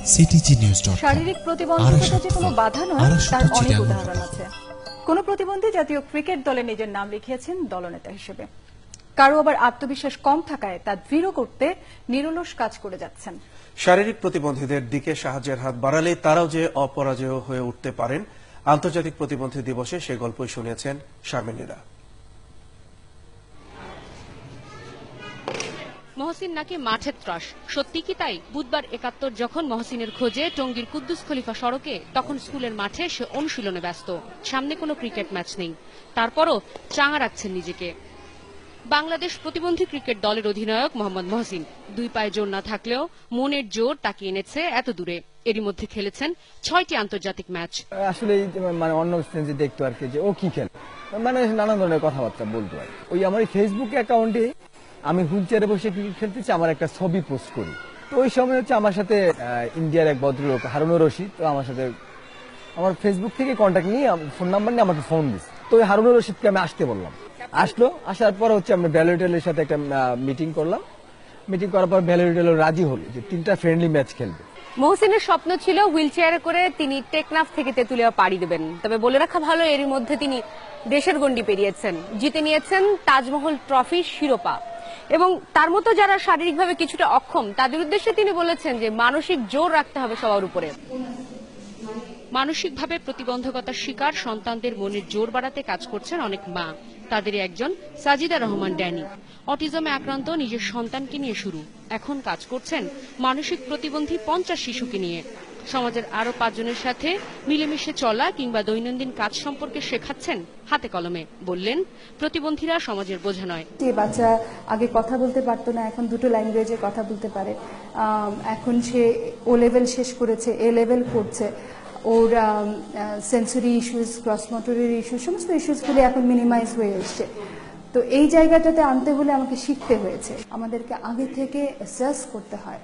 শারীরিক প্রতিবন্ধকতা যে কোনো বাধা নয়, তার অনেক উদাহরণ আছে। কোন প্রতিবন্ধী জাতীয় ক্রিকেট দলে নিজের নাম লিখিয়েছেন দলনেতা হিসেবে, কারো আবার আত্মবিশ্বাস কম থাকায় তা দৃঢ় করতে নিরলস কাজ করে যাচ্ছেন। শারীরিক প্রতিবন্ধীদের দিকে সাহায্যের হাত বাড়ালে তারাও যে অপরাজেয় হয়ে উঠতে পারেন, আন্তর্জাতিক প্রতিবন্ধী দিবসে সে গল্পই শুনিয়েছেন শারমিনীরা। মহসিন নাকি মাঠের ত্রাস, সত্যি কি তাই? বুধবার ৭১ যখন মহসিনের খোঁজে টঙ্গীর কুদ্দুস খলিফা সড়কে, তখন স্কুলের মাঠে সে অনুশীলনে ব্যস্ত। সামনে কোনো ক্রিকেট ম্যাচ নেই, তারপরও চাঙা রাখছেন নিজেকে। বাংলাদেশ প্রতিবন্ধী ক্রিকেট দলের অধিনায়ক মোহাম্মদ মহসিন দুই পায়ে জোর না থাকলেও মনের জোর তাকে এনেছে এত দূরে। এরই মধ্যে খেলেছেন ৬টি আন্তর্জাতিক ম্যাচ। আসলে মানে অন্য ফ্রেন্ডস দেখতো আর কি, যে ও কি খেলে, মানে নানান ধরনের কথাবার্তা বলতো আর ওই আমার ফেসবুক অ্যাকাউন্টে আমি হুইল চেয়ারে বসে ক্রিকেট খেলতেছি, আমার একটা ছবি পোস্ট করি। তো ওই সময় হচ্ছে আমার সাথে ইন্ডিয়ার এক ভদ্রলোক হারুনুর রশিদ, তো আমার সাথে আমার ফেসবুক থেকে কন্ট্যাক্ট নিয়ে ফোন নাম্বার নিয়ে আমাকে ফোন দিচ্ছে। তো ওই হারুনুর রশিদকে আমি আসতে বললাম, আসলো। আসার পর হচ্ছে আমরা ভ্যালুটেলের সাথে একটা মিটিং করলাম। মিটিং করার পর ভ্যালুটেল রাজি হলো যে 3টা ফ্রেন্ডলি ম্যাচ খেলবে। মহসিনের স্বপ্ন ছিল হুইল চেয়ারে করে তিনি টেকনাফ থেকে তেতুলিয়া পাড়ি দেবেন। তবে বলে রাখা ভালো, এরই মধ্যে তিনি দেশের গণ্ডি পেরিয়েছেন, জিতে নিয়েছেন তাজমহল ট্রফি শিরোপা। এবং তার মতো যারা শারীরিকভাবে কিছুটা অক্ষম, তাদের উদ্দেশ্যে তিনি বলেছেন যে মানসিক জোর রাখতে হবে সবার উপরে। মানসিকভাবে প্রতিবন্ধকতার শিকার সন্তানদের মনের জোর বাড়াতে কাজ করছেন অনেক মা। তাদেরই একজন সাজিদা রহমান ড্যানি। অটিজমে আক্রান্ত নিজের সন্তানকে নিয়ে শুরু, এখন কাজ করছেন মানসিক প্রতিবন্ধী ৫০ শিশুকে নিয়ে। সমাজের আরো ৫ জনের সাথে মিলেমিশে চলা কিংবা দৈনন্দিন কাজ সম্পর্কে শেখাচ্ছেন হাতে কলমে। বললেন, প্রতিবন্ধীরা সমাজের বোঝা নয়। যে বাচ্চা আগে কথা বলতে পারতো না, এখন দুটো ল্যাঙ্গুয়েজে কথা বলতে পারে। এখন সে ও লেভেল শেষ করেছে, এ লেভেল করছে। ওর সেন্সরি ইস্যুস, ক্রস মোটরের ইস্যুস, সমস্ত ইস্যুসগুলি এখন মিনিমাইজ হয়ে এসছে। তো এই জায়গাটাতে আনতে হলে আমাকে শিখতে হয়েছে। আমাদেরকে আগে থেকে অ্যাসেস করতে হয়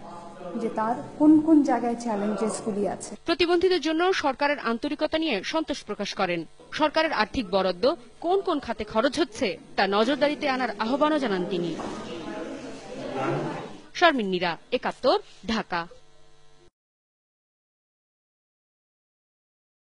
যে তার কোন কোন জায়গায় চ্যালেঞ্জেসগুলি আছে। প্রতিবন্ধীদের জন্য সরকারের আন্তরিকতা নিয়ে সন্তোষ প্রকাশ করেন। সরকারের আর্থিক বরাদ্দ কোন কোন খাতে খরচ হচ্ছে তা নজরদারিতে আনার আহ্বানও জানান তিনি। শারমিনীরা, ৭১, ঢাকা।